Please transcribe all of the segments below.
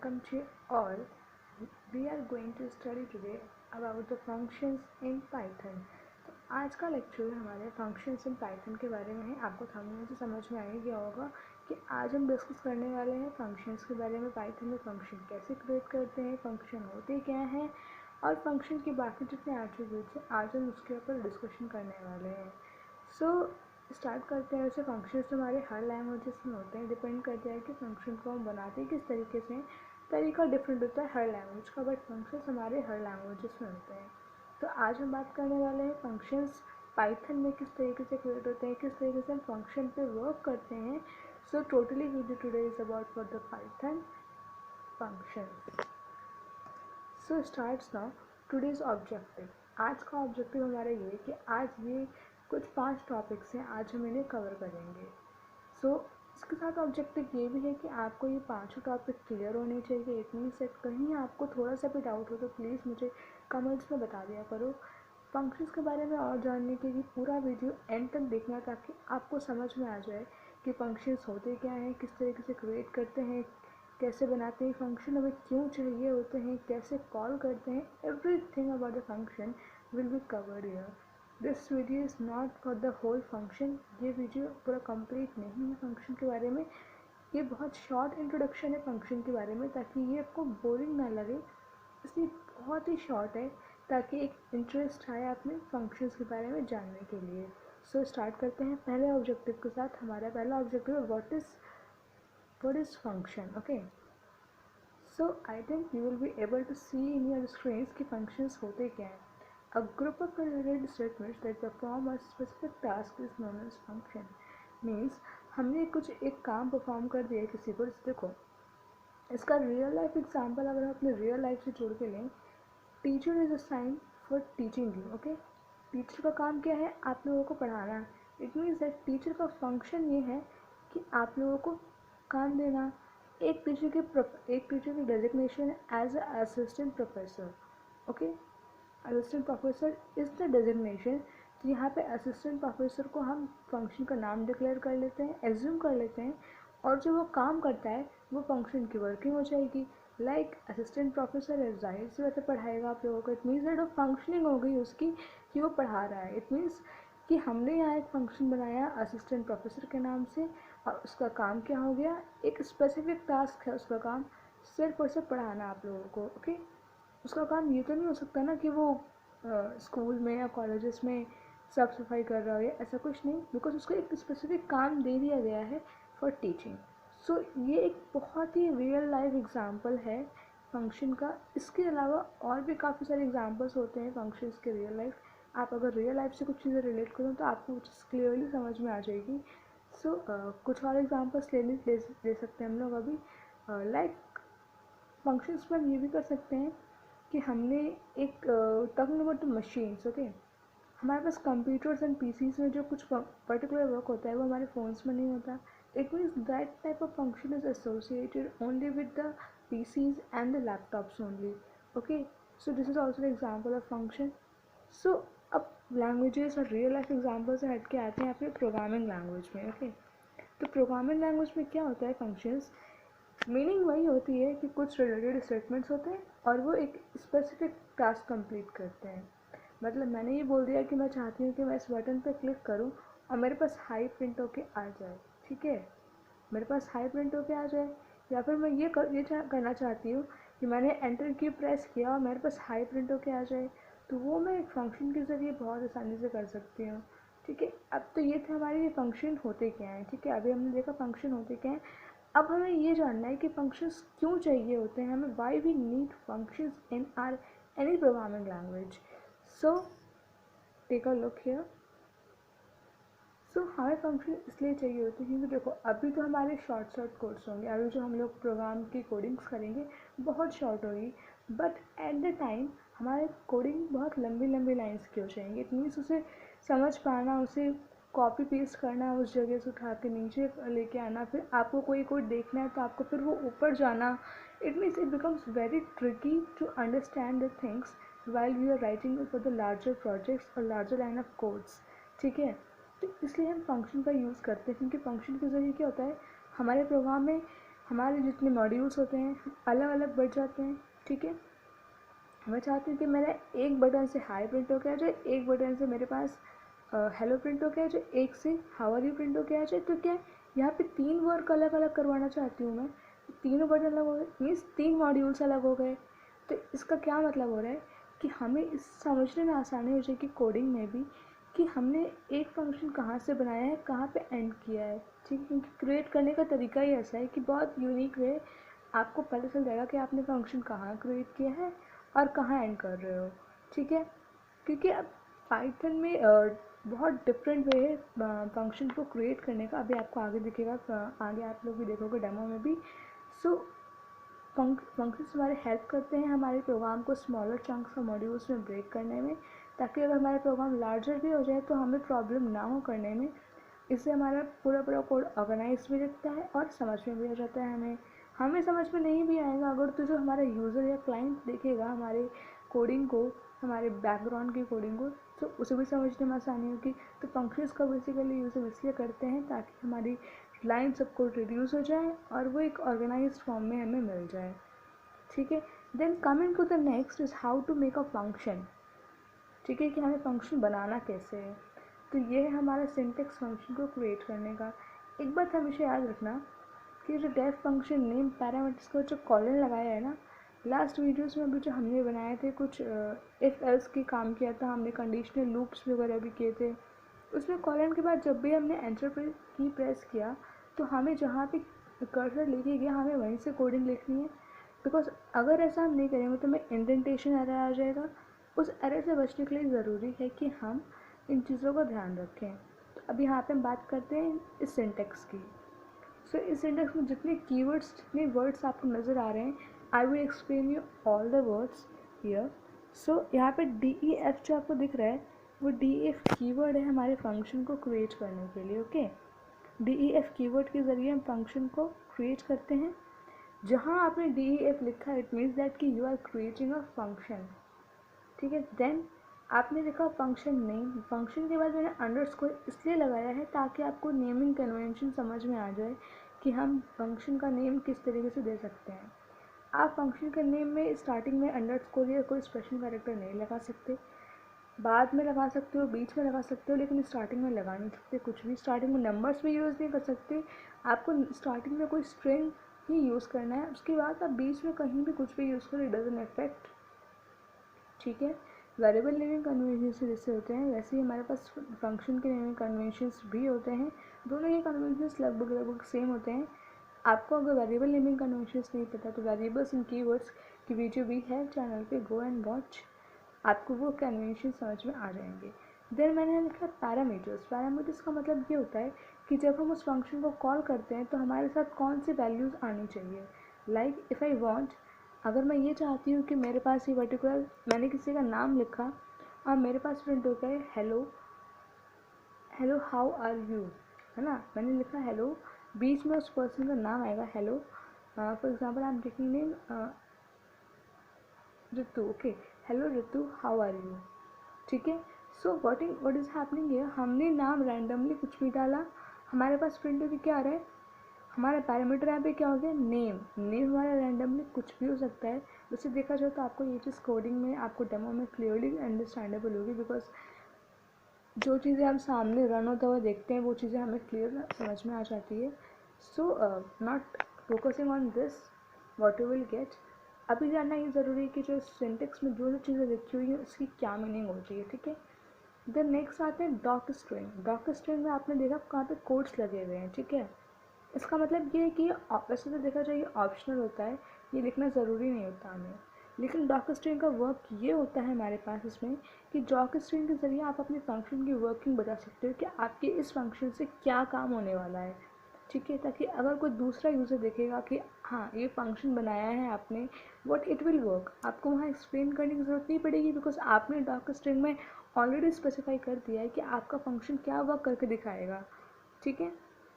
welcome to all. We are going to study today about the functions in Python. तो आज का lecture हमारे functions in Python के बारे में है। आपको थंबनेल से समझ में आ ही गया होगा कि आज हम डिस्कस करने वाले हैं फंक्शंस के बारे में। पाइथन में फंक्शन कैसे क्रिएट करते हैं, फंक्शन होते क्या हैं और फंक्शन के बाकी जितने एट्रीब्यूट्स हैं आज हम उसके ऊपर डिस्कशन करने वाले हैं। सो स्टार्ट करते हैं। वैसे फंक्शंस हमारे हर लैंग्वेजेस में होते हैं, डिपेंड करता है कि फंक्शन को हम बनाते हैं किस तरीके से। तरीका डिफरेंट होता है हर लैंग्वेज का, बट फंक्शंस हमारे हर लैंग्वेजेस में होते हैं। तो आज हम बात करने वाले हैं फंक्शंस पाइथन में किस तरीके से क्रिएट होते हैं, किस तरीके से हम फंक्शन पे वर्क करते हैं। So totally video today is about for the Python functions. So starts now today's objective. आज का ऑब्जेक्टिव हमारा ये है कि आज ये कुछ 5 टॉपिक्स हैं, आज हम इन्हें कवर करेंगे। सो इसके साथ ऑब्जेक्टिव ये भी है कि आपको ये 5 टॉपिक क्लियर होने चाहिए। इट मीन्स दैट कहीं आपको थोड़ा सा भी डाउट हो तो प्लीज़ मुझे कमेंट्स में बता दिया करो। फंक्शंस के बारे में और जानने के लिए पूरा वीडियो एंड तक देखना, ताकि आपको समझ में आ जाए कि फंक्शंस होते क्या हैं, किस तरीके से क्रिएट करते हैं, कैसे बनाते हैं, फंक्शन हमें क्यों चाहिए होते हैं, कैसे कॉल करते हैं। Everything about the function will be covered here. This video is not for the whole function. ये वीडियो पूरा कंप्लीट नहीं है फंक्शन के बारे में, ये बहुत शॉर्ट इंट्रोडक्शन है फंक्शन के बारे में, ताकि ये आपको बोरिंग ना लगे। इसलिए बहुत ही शॉर्ट है ताकि एक इंटरेस्ट आए अपने फंक्शंस के बारे में जानने के लिए। सो स्टार्ट करते हैं पहले ऑब्जेक्टिव के साथ। हमारा पहला ऑब्जेक्टिव है what is function. Okay, so I think you will be able to see in your screens कि फंक्शंस होते क्या हैं। A group of related statements that perform a specific task is known as function. Means हमने कुछ एक काम perform कर दिया किसी को। देखो इसका रियल लाइफ एग्जांपल अगर हम अपने रियल लाइफ से जोड़ के लें, teacher is assigned for teaching you. Okay, teacher का काम क्या है? आप लोगों को पढ़ाना। इट मीन्स दैट टीचर का फंक्शन ये है कि आप लोगों को काम देना। एक टीचर की डेजिग्नेशन है as a assistant professor. Okay, assistant professor is the designation. तो यहाँ पे असिस्टेंट प्रोफेसर को हम फंक्शन का नाम डिक्लेयर कर लेते हैं, एज्यूम कर लेते हैं, और जो वो काम करता है वो फंक्शन की वर्किंग हो जाएगी। लाइक असिस्टेंट प्रोफेसर है, जाहिर सी वैसे पढ़ाएगा आप लोगों को। इट मीन्स दैट वो फंक्शनिंग हो गई उसकी कि वो पढ़ा रहा है। इट मीन्स कि हमने यहाँ एक फंक्शन बनाया असिस्टेंट प्रोफेसर के नाम से, और उसका काम क्या हो गया? एक स्पेसिफिक टास्क है उसका काम, सिर्फ और सिर्फ पढ़ाना आप लोगों को। ओके, उसका काम ये तो नहीं हो सकता ना कि वो स्कूल में या कॉलेजेस में साफ सफाई कर रहा हो या ऐसा कुछ नहीं, बिकॉज उसको एक स्पेसिफिक काम दे दिया गया है फॉर टीचिंग। सो ये एक बहुत ही रियल लाइफ एग्जांपल है फंक्शन का। इसके अलावा और भी काफ़ी सारे एग्जांपल्स होते हैं फंक्शंस के रियल लाइफ। आप अगर रियल लाइफ से कुछ चीज़ें रिलेट करो तो आपको कुछ क्लियरली समझ में आ जाएगी। सो कुछ और एग्जांपल्स ले सकते हैं हम लोग अभी। लाइक फंक्शंस में हम ये भी कर सकते हैं कि हमने एक talking about the machines. Okay, हमारे पास कंप्यूटर्स एंड पीसीज में जो कुछ पर्टिकुलर वर्क होता है वो हमारे फ़ोन्स में नहीं होता। It means that type of function is associated only with the PCs and the laptops only. Okay, so this is also example of function. So अब लैंग्वेजेस और रियल लाइफ एग्जाम्पल से हट के आते हैं अपने प्रोग्रामिंग लैंग्वेज में। Okay, तो प्रोग्रामिंग लैंग्वेज में क्या होता है? फंक्शंस मीनिंग वही होती है कि कुछ रिलेटेड स्टेटमेंट्स होते हैं और वो एक स्पेसिफिक टास्क कंप्लीट करते हैं। मतलब मैंने ये बोल दिया कि मैं चाहती हूँ कि मैं इस बटन पर क्लिक करूँ और मेरे पास हाई प्रिंट होके आ जाए। ठीक है, मेरे पास हाई प्रिंट होके आ जाए। या फिर मैं ये करना चाहती हूँ कि मैंने एंटर की प्रेस किया और मेरे पास हाई प्रिंट होके आ जाए, तो वो मैं एक फंक्शन के ज़रिए बहुत आसानी से कर सकती हूँ। ठीक है, अब तो ये थे हमारे ये फंक्शन होते क्या हैं। ठीक है, अभी हमने देखा फंक्शन होते क्या हैं। अब हमें ये जानना है कि फंक्शंस क्यों चाहिए होते हैं हमें। Why we need functions in are any programming language. So take a look here. So हमें फंक्शन इसलिए चाहिए होते हैं क्योंकि देखो अभी तो हमारे शॉर्ट कोड्स होंगे। अभी जो हम लोग प्रोग्राम की कोडिंग्स करेंगे बहुत शॉर्ट होगी, बट एट द टाइम हमारे कोडिंग बहुत लंबी लंबी लाइन्स की हो जाएंगी। इट मीन्स उसे समझ पाना, उसे कॉपी पेस्ट करना, उस जगह से उठा के नीचे लेके आना, फिर आपको कोई कोड देखना है तो आपको फिर वो ऊपर जाना। It means it becomes very tricky to understand the things while we are writing for the larger projects और लार्जर लाइन ऑफ कोड्स। ठीक है, तो इसलिए हम फंक्शन का यूज़ करते हैं क्योंकि फंक्शन के ज़रिए क्या होता है हमारे प्रोग्राम में हमारे जितने मॉड्यूल्स होते हैं अलग अलग बढ़ जाते हैं, ठीक है। मैं चाहती हूँ कि मेरा एक बटन से हाई प्रिंट होकर आ जाए, एक बटन से मेरे पास हेलो प्रिंट होकर आ जाए, एक से हाउ आर यू प्रिंट होकर आ जाए। तो क्या यहाँ पे 3 वर्क अलग अलग करवाना चाहती हूँ मैं, तीनों बटन अलग हो गए, मीन्स 3 मॉड्यूल्स अलग हो गए। तो इसका क्या मतलब हो रहा है कि हमें इस समझने में आसानी हो जाएगी कोडिंग में भी कि हमने एक फंक्शन कहाँ से बनाया है, कहाँ पे एंड किया है, ठीक है। क्योंकि क्रिएट करने का तरीका ही ऐसा है कि बहुत यूनिक वे आपको पता चल जाएगा कि आपने फंक्शन कहाँ क्रिएट किया है और कहाँ एंड कर रहे हो, ठीक है। क्योंकि अब पाइथन में बहुत डिफरेंट वे है फंक्शन को क्रिएट करने का, अभी आपको आगे दिखेगा, आगे आप लोग भी देखोगे डेमो में भी। सो फंक्शंस हमारे हेल्प करते हैं हमारे प्रोग्राम को स्मॉलर चंक्स और मॉड्यूल्स में ब्रेक करने में, ताकि अगर हमारा प्रोग्राम लार्जर भी हो जाए तो हमें प्रॉब्लम ना हो करने में। इससे हमारा पूरा पूरा कोड ऑर्गेनाइज भी दिखता है और समझ में भी आ जाता है हमें समझ में नहीं भी आएगा अगर तो जो हमारा यूज़र या क्लाइंट देखेगा हमारे कोडिंग को, हमारे बैकग्राउंड की कोडिंग को, तो उसे भी समझने में आसानी होगी। तो फंक्शंस का बेसिकली यूज़ इसलिए करते हैं ताकि हमारी लाइन सब कोड रिड्यूस हो जाए और वो एक ऑर्गेनाइज फॉर्म में हमें मिल जाए, ठीक है। Then coming to the next is how to make a function, ठीक है, कि हमें फंक्शन बनाना कैसे है। तो ये है हमारा सिंटेक्स फंक्शन को क्रिएट करने का। एक बात हमेशा याद रखना कि जो डेफ फंक्शन नेम पैरामीटर्स को जो कॉलन लगाया है ना, लास्ट वीडियोस में अभी जो हमने बनाए थे कुछ इफ़ एल्स की काम किया था हमने, कंडीशनल लूप्स वगैरह भी किए थे, उसमें कॉलन के बाद जब भी हमने एंटर की प्रेस किया तो हमें जहाँ पे कर्सर लेके गया हमें वहीं से कोडिंग लिखनी है। बिकॉज अगर ऐसा हम नहीं करेंगे तो हमें इंडेंटेशन एरर आ जाएगा। उस एरर से बचने के लिए ज़रूरी है कि हम इन चीज़ों का ध्यान रखें। तो अभी यहाँ पे हम बात करते हैं इस सिंटेक्स की। सो इस सिंटेक्स में जितने कीवर्ड्स, जितने वर्ड्स आपको नज़र आ रहे हैं, I will explain you all the words here. So यहाँ पे DEF जो आपको दिख रहा है वो DEF कीवर्ड है हमारे फंक्शन को क्रिएट करने के लिए, ओके। DEF कीवर्ड के ज़रिए हम फंक्शन को क्रिएट करते हैं। जहाँ आपने DEF लिखा है इट मीन्स दैट कि you are creating a function, ठीक है। देन आपने लिखा फंक्शन नेम, फंक्शन के बाद मैंने अंडरस्कोर इसलिए लगाया है ताकि आपको नेमिंग कन्वेंशन समझ में आ जाए कि हम फंक्शन का नेम किस तरीके से दे सकते हैं। आप फंक्शन के नेम में स्टार्टिंग में अंडरस्कोर या कोई स्पेशल कैरेक्टर नहीं लगा सकते, बाद में लगा सकते हो, बीच में लगा सकते हो, लेकिन स्टार्टिंग में लगा नहीं सकते कुछ भी। स्टार्टिंग में नंबर्स भी यूज़ नहीं कर सकते, आपको स्टार्टिंग में कोई स्ट्रिंग ही यूज़ करना है। उसके बाद आप बीच में कहीं भी कुछ भी यूज़ करो, इट डजंट अफेक्ट, ठीक है। वेरिएबल नेमिंग कन्वेंशन जैसे होते हैं वैसे ही हमारे पास फंक्शन के नेमिंग कन्वेंशंस भी होते हैं। दोनों ही कन्वेंशंस लगभग लगभग सेम होते हैं। आपको अगर वेरिएबल नेमिंग कन्वेंशंस नहीं पता तो वेरिएबल्स एंड कीवर्ड्स की वीडियो भी है चैनल पे, गो एंड वॉच, आपको वो कन्वेंशन समझ में आ जाएंगे। देन मैंने लिखा पैरामीटर्स। पैरामीटर्स का मतलब ये होता है कि जब हम उस फंक्शन को कॉल करते हैं तो हमारे साथ कौन सी वैल्यूज़ आनी चाहिए। लाइक इफ़ आई वांट, अगर मैं ये चाहती हूँ कि मेरे पास ये पर्टिकुलर, मैंने किसी का नाम लिखा और मेरे पास प्रिंट होता है hello, hello how are you, है ना, मैंने लिखा हेलो, बीच में उस पर्सन का नाम आएगा hello, for example I am taking name Ritu, okay, hello Ritu how are you, ठीक है। So what is happening here, हमने नाम रैंडमली कुछ भी डाला, हमारे पास प्रिंट होकर क्या आ रहा है, हमारा पैरामीटर यहाँ पे क्या हो गया, नेम। नेम हमारा रैंडमली कुछ भी हो सकता है। वैसे देखा जाए तो आपको ये चीज़ कोडिंग में, आपको डेमो में क्लियरली अंडरस्टैंडेबल होगी, बिकॉज जो चीज़ें हम सामने रन होता हुआ देखते हैं वो चीज़ें हमें क्लियर समझ में आ जाती है। So not focusing on this, what you will get, अभी जानना ये ज़रूरी है कि जो सिंटेक्स में जो चीज़ें लिखी हुई हैं उसकी क्या मीनिंग होती है, ठीक है। देन नेक्स्ट आते हैं डॉक स्ट्रिंग। डॉक स्ट्रिंग में आपने देखा कहाँ पे कोड्स लगे हुए हैं, ठीक है। इसका मतलब ये है कि वैसे तो देखा जाए ये ऑप्शनल होता है, ये लिखना ज़रूरी नहीं होता हमें, लेकिन डॉक स्ट्रिंग का वर्क ये होता है हमारे पास इसमें कि डॉक स्ट्रिंग के ज़रिए आप अपने फंक्शन की वर्किंग बता सकते हो कि आपके इस फंक्शन से क्या काम होने वाला है, ठीक है। ताकि अगर कोई दूसरा यूज़र देखेगा कि हाँ ये फंक्शन बनाया है आपने, व्हाट इट विल वर्क, आपको वहाँ एक्सप्लेन करने की ज़रूरत नहीं पड़ेगी, बिकॉज आपने डॉक स्ट्रिंग में ऑलरेडी स्पेसिफाई कर दिया है कि आपका फंक्शन क्या वर्क करके दिखाएगा, ठीक है।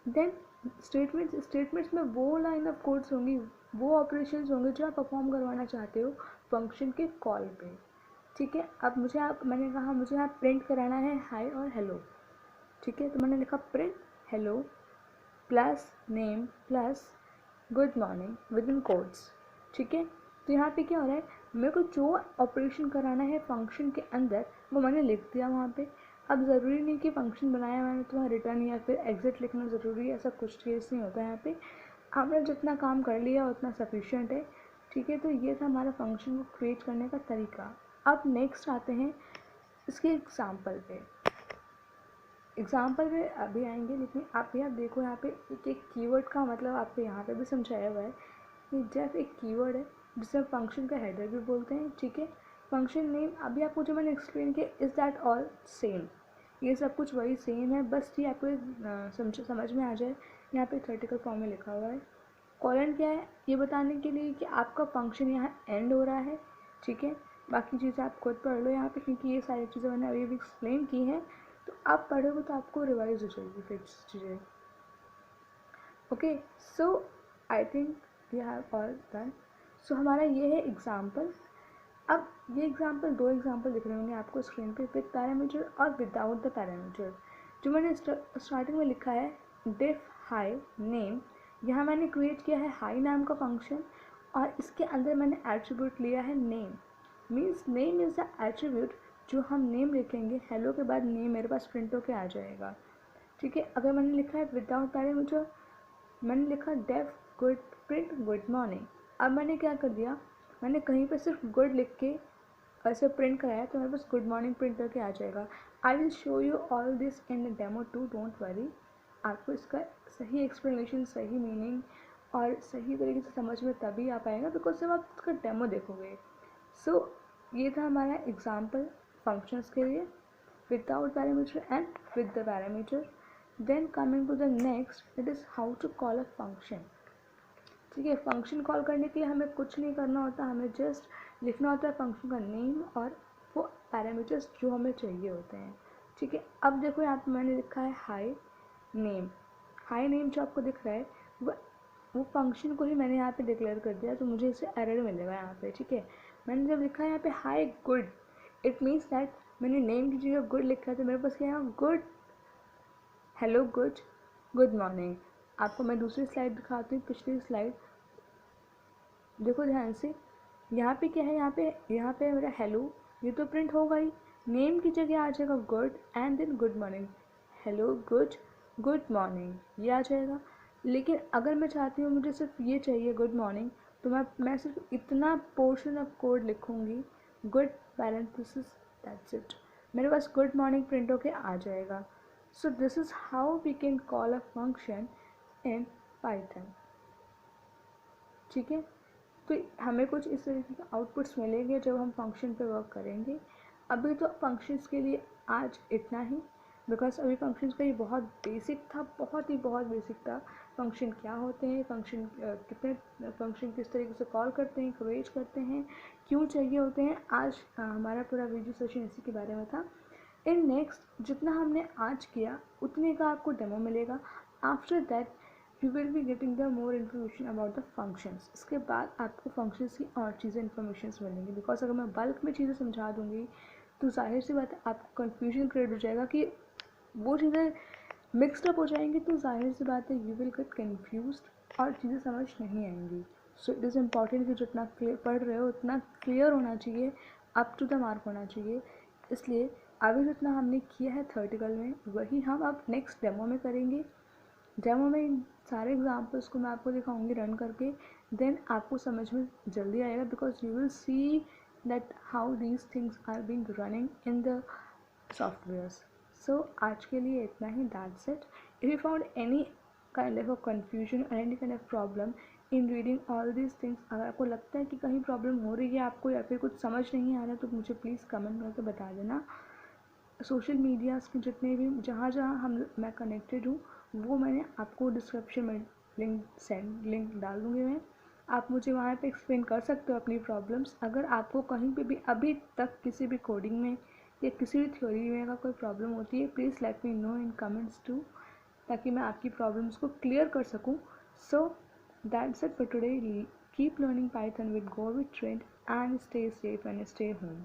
देन स्टेटमेंट्स में वो लाइन ऑफ कोड्स होंगी, वो ऑपरेशंस होंगे जो आप परफॉर्म करवाना चाहते हो फंक्शन के कॉल पे, ठीक है। अब मैंने कहा मुझे यहाँ प्रिंट कराना है हाय और हेलो, ठीक है, तो मैंने लिखा print hello plus name plus good morning with in codes, ठीक है। तो यहाँ पे क्या हो रहा है, मेरे को जो ऑपरेशन कराना है फंक्शन के अंदर वो मैंने लिख दिया वहाँ पे। अब ज़रूरी नहीं कि फंक्शन बनाया मैंने तो वहाँ रिटर्न या फिर एग्जिट लिखना ज़रूरी है, ऐसा कुछ केस नहीं होता है यहाँ पे। हमने जितना काम कर लिया उतना सफिशिएंट है, ठीक है। तो ये था हमारा फंक्शन को क्रिएट करने का तरीका। अब नेक्स्ट आते हैं इसके एग्जाम्पल पे। एग्जाम्पल में अभी आएंगे, लेकिन आप यहाँ देखो, यहाँ पे एक कीवर्ड का मतलब आपको यहाँ पे भी समझाया हुआ है कि जब एक कीवर्ड है जिसे फंक्शन का हेडर भी बोलते हैं, ठीक है। फंक्शन नेम अभी आपको जो मैंने एक्सप्लेन किया, इज़ दैट ऑल सेम, ये सब कुछ वही सेम है, बस ये आपको समझ में आ जाए। यहाँ पे थ्योरेटिकल फॉर्म में लिखा हुआ है। कॉलन क्या है, ये बताने के लिए कि आपका फंक्शन यहाँ एंड हो रहा है, ठीक है। बाकी चीज़ें आप खुद पढ़ लो यहाँ पे, क्योंकि ये सारी चीज़ें मैंने अभी भी एक्सप्लेन की हैं, तो आप पढ़ोगे तो आपको रिवाइज हो जाएगी फिर चीज़ें। Okay, so I think we have all done. So हमारा ये है एग्जाम्पल। अब ये एग्जाम्पल, दो एग्जाम्पल दिख रहे होंगे आपको स्क्रीन पे, विद पैरामीटर और विदाउट द पैरामीटर। जो मैंने स्टार्टिंग में लिखा है डिफ हाई नेम, यहाँ मैंने क्रिएट किया है हाई नाम का फंक्शन, और इसके अंदर मैंने एट्रीब्यूट लिया है name. Means name is the attribute, जो हम नेम लिखेंगे हेलो के बाद नेम मेरे पास प्रिंट होके आ जाएगा, ठीक है। अगर मैंने लिखा है विदाउट पैरामीटर, मैंने लिखा def good print good morning. अब मैंने क्या कर दिया, मैंने कहीं पर सिर्फ गुड लिख के ऐसे प्रिंट कराया तो मेरे पास गुड मॉर्निंग प्रिंट करके आ जाएगा। I will show you all this in the demo too, don't worry. आपको इसका सही एक्सप्लेनेशन, सही मीनिंग और सही तरीके से समझ में तभी आ पाएगा बिकॉज जब आप इसका डेमो देखोगे। सो ये था हमारा एग्जाम्पल फंक्शंस के लिए, without parameter and with the parameter. Then coming to the next, it is how to call a function, ठीक है। फंक्शन कॉल करने के लिए हमें कुछ नहीं करना होता, हमें जस्ट लिखना होता है फंक्शन का नेम और वो पैरामीटर्स जो हमें चाहिए होते हैं, ठीक है। अब देखो यहाँ पे मैंने लिखा है हाई नेम। हाई नेम जो आपको दिख रहा है वो फंक्शन को ही मैंने यहाँ पे डिक्लेयर कर दिया, तो मुझे इससे एरर मिलेगा यहाँ पे, ठीक है। मैंने जब लिखा है यहाँ पे high good, it means that मैंने नेम की जगह गुड लिखा है, तो मेरे पास क्या है good, hello good, good morning. आपको मैं दूसरी स्लाइड दिखाती हूँ, पिछली स्लाइड देखो ध्यान से। यहाँ पे क्या है, यहाँ पे मेरा हेलो, ये तो प्रिंट होगा ही, नेम की जगह आ जाएगा good and then good morning, hello good good morning, ये आ जाएगा। लेकिन अगर मैं चाहती हूँ मुझे सिर्फ ये चाहिए गुड मॉर्निंग, तो मैं सिर्फ इतना पोर्शन ऑफ कोड लिखूँगी, गुड पैरेंथेसिस, दैट्स इट, मेरे पास गुड मॉर्निंग प्रिंट होके आ जाएगा। So this is how we can call a function in Python, ठीक है। तो हमें कुछ इस तरीके के आउटपुट्स मिलेंगे जब हम फंक्शन पे वर्क करेंगे। अभी तो फंक्शंस के लिए आज इतना ही, बिकॉज अभी फंक्शंस का ये बहुत बेसिक था, बहुत बेसिक था। फंक्शन क्या होते हैं, फंक्शन कितने फंक्शन किस तरीके से कॉल करते हैं, क्रिएट करते हैं, क्यों चाहिए होते हैं, आज हमारा पूरा वीडियो सेशन इसी के बारे में था। इन नेक्स्ट जितना हमने आज किया उतने का आपको डेमो मिलेगा। After that you will be getting the more information about the functions. इसके बाद आपको फंक्शंस की और चीज़ें इन्फॉर्मेशन मिलेंगी, बिकॉज अगर मैं बल्क में चीज़ें समझा दूँगी तो जाहिर सी बात है आपको कन्फ्यूजन क्रिएट हो जाएगा कि वो चीज़ें मिक्सड अप हो जाएंगी, तो जाहिर सी बात है यू विल गेट कन्फ्यूज्ड और चीज़ें समझ नहीं आएंगी। सो इट इज़ इम्पॉर्टेंट कि जितना पढ़ रहे हो उतना क्लियर होना चाहिए, अप टू द मार्क होना चाहिए। इसलिए अभी जितना हमने किया है थ्योरेटिकल में वही हम अब नेक्स्ट डेमो में करेंगे। डेमो में इन सारे एग्जाम्पल्स को मैं आपको दिखाऊंगी रन करके, देन आपको समझ में जल्दी आएगा, because you will see that how these things are being running in the softwares. So आज के लिए इतना ही, that's it. If you found any kind of a confusion or any kind of problem in reading all these things, अगर आपको लगता है कि कहीं प्रॉब्लम हो रही है आपको या फिर कुछ समझ नहीं आ रहा, तो मुझे प्लीज़ कमेंट करके बता देना। सोशल मीडियाज़ के जितने भी जहाँ मैं कनेक्टेड हूँ वो मैंने आपको डिस्क्रिप्शन में लिंक डाल दूँगी मैं, आप मुझे वहाँ पे एक्सप्लेन कर सकते हो अपनी प्रॉब्लम्स। अगर आपको कहीं पे भी अभी तक किसी भी कोडिंग में या किसी भी थ्योरी में अगर कोई प्रॉब्लम होती है, please let me know in comments too, ताकि मैं आपकी प्रॉब्लम्स को क्लियर कर सकूँ। So that's it for today. Keep learning Python with go with trend and stay safe and stay home.